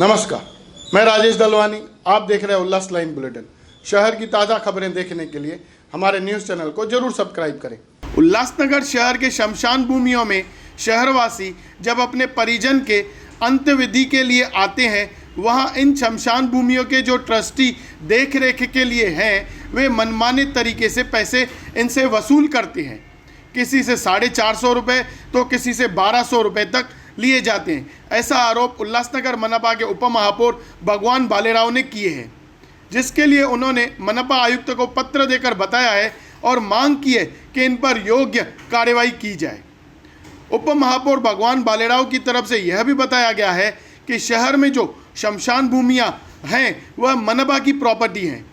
नमस्कार, मैं राजेश दलवानी। आप देख रहे हैं उल्लास लाइन बुलेटिन। शहर की ताज़ा खबरें देखने के लिए हमारे न्यूज़ चैनल को जरूर सब्सक्राइब करें। उल्लासनगर शहर के शमशान भूमियों में शहरवासी जब अपने परिजन के अंत्यविधि के लिए आते हैं, वहाँ इन शमशान भूमियों के जो ट्रस्टी देख रेख के लिए हैं, वे मनमाने तरीके से पैसे इनसे वसूल करते हैं। किसी से 450 रुपये तो किसी से 1200 रुपये तक लिए जाते हैं। ऐसा आरोप उल्लासनगर मनपा के उप महापौर भगवान भालेराव ने किए हैं, जिसके लिए उन्होंने मनपा आयुक्त को पत्र देकर बताया है और मांग की है कि इन पर योग्य कार्रवाई की जाए। उप महापौर भगवान भालेराव की तरफ से यह भी बताया गया है कि शहर में जो शमशान भूमियाँ हैं वह मनपा की प्रॉपर्टी हैं।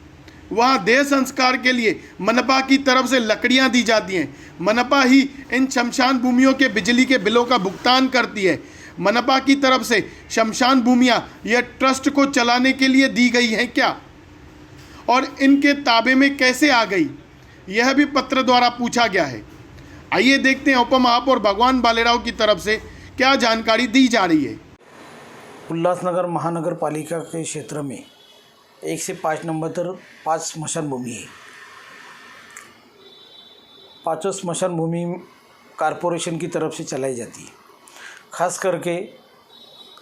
वहाँ देह संस्कार के लिए मनपा की तरफ से लकड़ियाँ दी जाती हैं। मनपा ही इन शमशान भूमियों के बिजली के बिलों का भुगतान करती है। मनपा की तरफ से शमशान भूमियाँ यह ट्रस्ट को चलाने के लिए दी गई हैं क्या, और इनके ताबे में कैसे आ गई, यह भी पत्र द्वारा पूछा गया है। आइए देखते हैं उप महापौर भगवान भालेराव की तरफ से क्या जानकारी दी जा रही है। उल्लासनगर महानगर पालिका के क्षेत्र में 1 से 5 नंबर तक 5 स्मशान भूमि है। 5 स्मशान भूमि कारपोरेशन की तरफ से चलाई जाती है। खास करके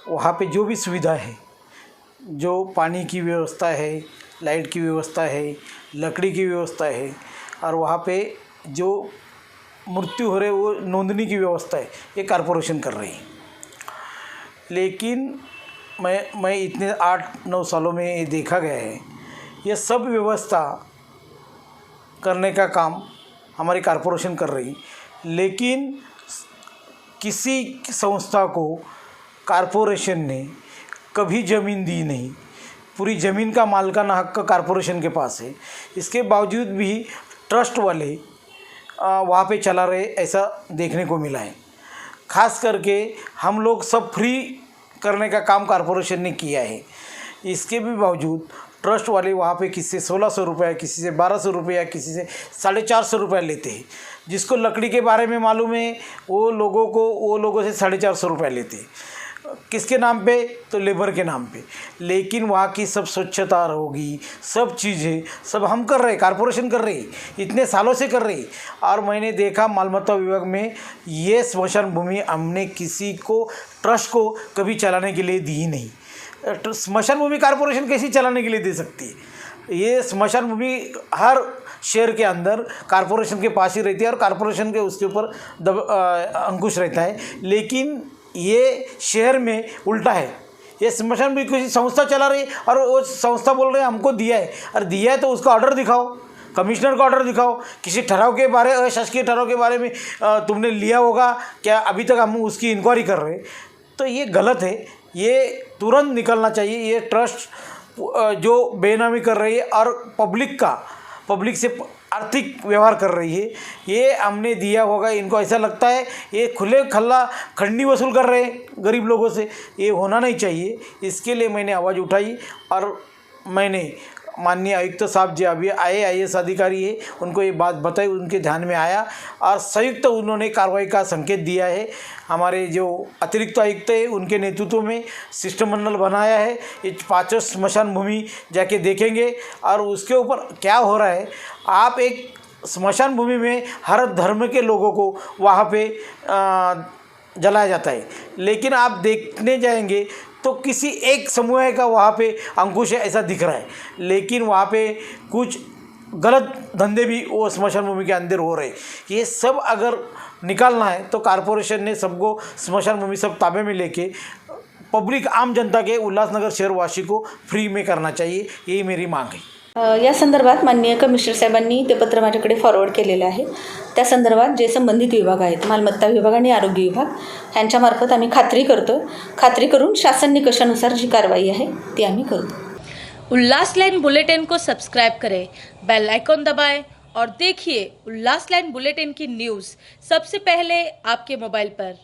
वहाँ पे जो भी सुविधा है, जो पानी की व्यवस्था है, लाइट की व्यवस्था है, लकड़ी की व्यवस्था है, और वहाँ पे जो मृत्यु हो रहे वो नोंदनी की व्यवस्था है, ये कारपोरेशन कर रही है। लेकिन मैं इतने 8-9 सालों में ये देखा गया है, ये सब व्यवस्था करने का काम हमारी कारपोरेशन कर रही, लेकिन किसी संस्था को कारपोरेशन ने कभी ज़मीन दी नहीं। पूरी ज़मीन का मालिकाना हक कारपोरेशन के पास है। इसके बावजूद भी ट्रस्ट वाले वहाँ पे चला रहे, ऐसा देखने को मिला है। खास करके हम लोग सब फ्री करने का काम कारपोरेशन ने किया है। इसके भी बावजूद ट्रस्ट वाले वहाँ पे किसी से 1600 रुपये, किसी से 1200 रुपये या किसी से 450 रुपये लेते हैं। जिसको लकड़ी के बारे में मालूम है वो लोगों से 450 रुपये लेते हैं। किसके नाम पे? तो लेबर के नाम पे। लेकिन वहाँ की सब स्वच्छता होगी, सब चीज़ें सब हम कर रहे, कारपोरेशन कर रही, इतने सालों से कर रही। और मैंने देखा मालमत्ता विभाग में ये स्मशान भूमि हमने किसी को ट्रस्ट को कभी चलाने के लिए दी ही नहीं। स्मशान भूमि कारपोरेशन कैसी चलाने के लिए दे सकती है? ये स्मशान भूमि हर शहर के अंदर कारपोरेशन के पास ही रहती है और कारपोरेशन के उसके ऊपर अंकुश रहता है। लेकिन ये शहर में उल्टा है। ये स्मशान भूमि किसी संस्था चला रही है और वो संस्था बोल रहे हैं हमको दिया है। और दिया है तो उसका ऑर्डर दिखाओ, कमिश्नर का ऑर्डर दिखाओ। किसी ठहराव के बारे, अशासकीय ठहराव के बारे में तुमने लिया होगा क्या? अभी तक हम उसकी इंक्वायरी कर रहे हैं। तो ये गलत है, ये तुरंत निकलना चाहिए। ये ट्रस्ट जो बेनामी कर रही है और पब्लिक से आर्थिक व्यवहार कर रही है, ये हमने दिया होगा, इनको ऐसा लगता है ये खुले खल्ला खंडी वसूल कर रहे हैं गरीब लोगों से। ये होना नहीं चाहिए। इसके लिए मैंने आवाज़ उठाई और मैंने माननीय आयुक्त साहब जो अभी आए IAS अधिकारी है, उनको ये बात बताई, उनके ध्यान में आया और संयुक्त उन्होंने कार्रवाई का संकेत दिया है। हमारे जो अतिरिक्त आयुक्त है उनके नेतृत्व में शिष्टमंडल बनाया है। ये 5 स्मशान भूमि जाके देखेंगे और उसके ऊपर क्या हो रहा है। आप एक स्मशान भूमि में हर धर्म के लोगों को वहाँ पे जलाया जाता है, लेकिन आप देखने जाएंगे तो किसी एक समूह का वहाँ पे अंकुश है ऐसा दिख रहा है। लेकिन वहाँ पे कुछ गलत धंधे भी वो स्मशान भूमि के अंदर हो रहे। ये सब अगर निकालना है तो कारपोरेशन ने सबको स्मशान भूमि सब ताबे में लेके पब्लिक आम जनता के उल्लासनगर शहरवासी को फ्री में करना चाहिए। यही मेरी मांग है। या संदर्भात माननीय कमिशनर साहेबांनी ते पत्र माझ्याकडे फॉरवर्ड केलेलं आहे। त्या संदर्भात जे संबंधित विभाग आहेत, मालमत्ता विभाग आणि आरोग्य विभाग, यांच्यामार्फत आम्ही खात्री करून शासन निकषानुसार जी कारवाई आहे ती आम्ही करू। उल्लास लाइन बुलेटिन को सब्सक्राइब करें, बेल आइकॉन दबाएं और देखिए उल्लास लाइन बुलेटिन की न्यूज़ सबसे पहले आपके मोबाइल पर।